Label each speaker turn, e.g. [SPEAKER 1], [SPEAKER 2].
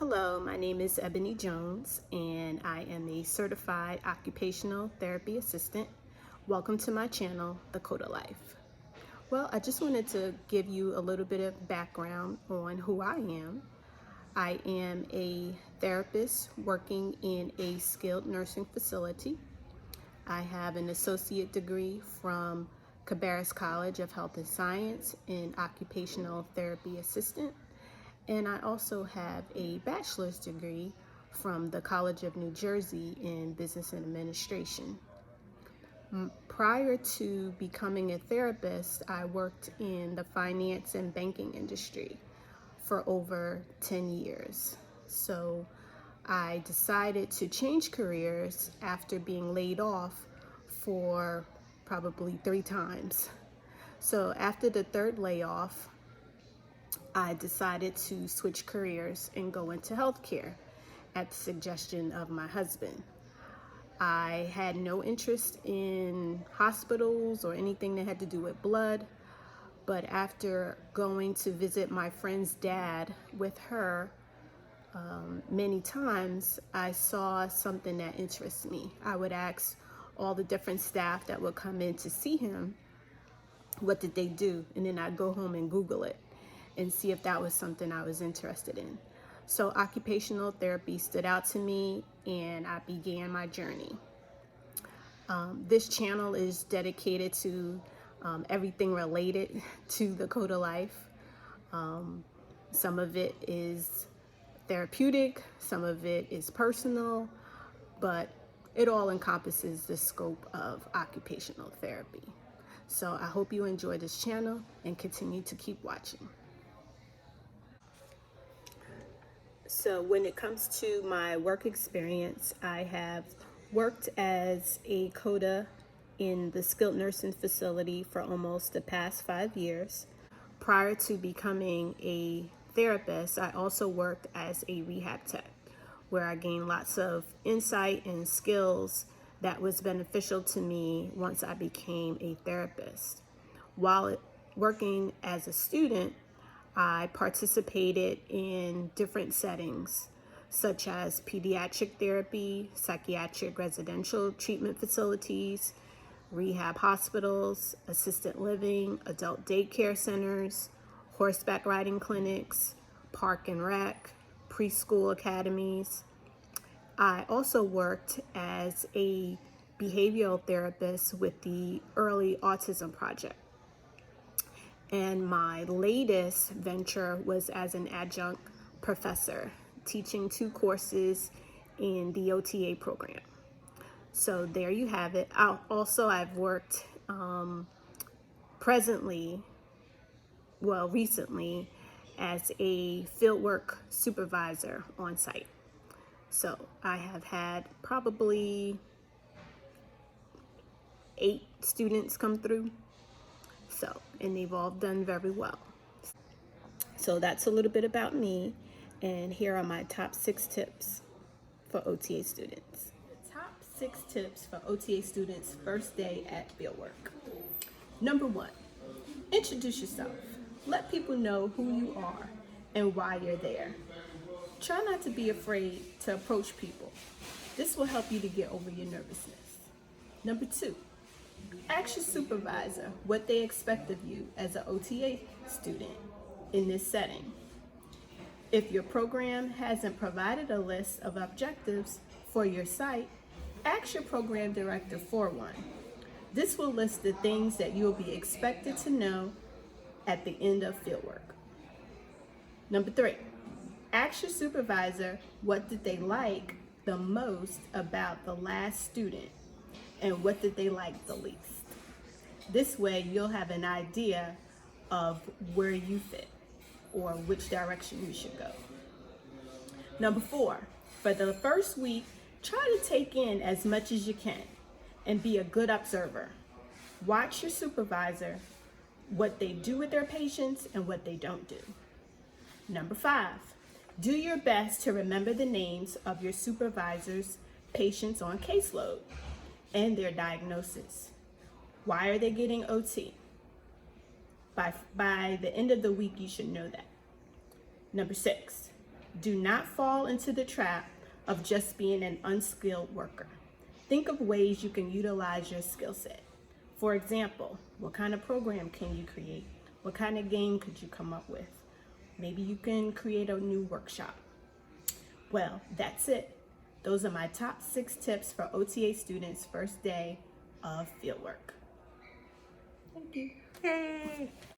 [SPEAKER 1] Hello, my name is Ebony Jones, and I am a certified occupational therapy assistant. Welcome to my channel, TheCOTALife. Well, I just wanted to give you a little bit of background on who I am. I am a therapist working in a skilled nursing facility. I have an associate degree from Cabarrus College of Health and Science in occupational therapy assistant. And I also have a bachelor's degree from the College of New Jersey in Business and Administration. Prior to becoming a therapist, I worked in the finance and banking industry for over 10 years. So I decided to change careers after being laid off for probably 3 times. So after the third layoff, I decided to switch careers and go into healthcare at the suggestion of my husband. I had no interest in hospitals or anything that had to do with blood, but after going to visit my friend's dad with her many times, I saw something that interests me. I would ask all the different staff that would come in to see him, what did they do? And then I'd go home and Google it and see if that was something I was interested in. So occupational therapy stood out to me, and I began my journey. This channel is dedicated to everything related to the TheCOTALife. Some of it is therapeutic, some of it is personal, but it all encompasses the scope of occupational therapy. So I hope you enjoy this channel and continue to keep watching. So when it comes to my work experience, I have worked as a COTA in the skilled nursing facility for almost the past 5 years. Prior to becoming a therapist, I also worked as a rehab tech, where I gained lots of insight and skills that was beneficial to me once I became a therapist. While working as a student, I participated in different settings, such as pediatric therapy, psychiatric residential treatment facilities, rehab hospitals, assisted living, adult daycare centers, horseback riding clinics, park and rec, preschool academies. I also worked as a behavioral therapist with the Early Autism Project. And my latest venture was as an adjunct professor, teaching 2 courses in the OTA program. So there you have it. I've worked recently as a fieldwork supervisor on site. So I have had probably 8 students come through. And they've all done very well. So that's a little bit about me, and here are my top 6 tips for OTA students. The top 6 tips for OTA students' first day at Fieldwork. Number 1, introduce yourself. Let people know who you are and why you're there. Try not to be afraid to approach people. This will help you to get over your nervousness. Number 2, ask your supervisor what they expect of you as an OTA student in this setting. If your program hasn't provided a list of objectives for your site, ask your program director for one. This will list the things that you'll be expected to know at the end of Fieldwork. Number 3, ask your supervisor what did they like the most about the last student and what did they like the least. This way you'll have an idea of where you fit or which direction you should go. Number 4, for the first week, try to take in as much as you can and be a good observer. Watch your supervisor, what they do with their patients and what they don't do. Number 5, do your best to remember the names of your supervisor's patients on caseload and their diagnosis. Why are they getting OT? By the end of the week, you should know that. Number 6, Do not fall into the trap of just being an unskilled worker. Think of ways you can utilize your skill set. For example, what kind of program can you create? What kind of game could you come up with? Maybe you can create a new workshop. Well, that's it. Those are my top 6 tips for OTA students' first day of fieldwork. Thank you.
[SPEAKER 2] Yay!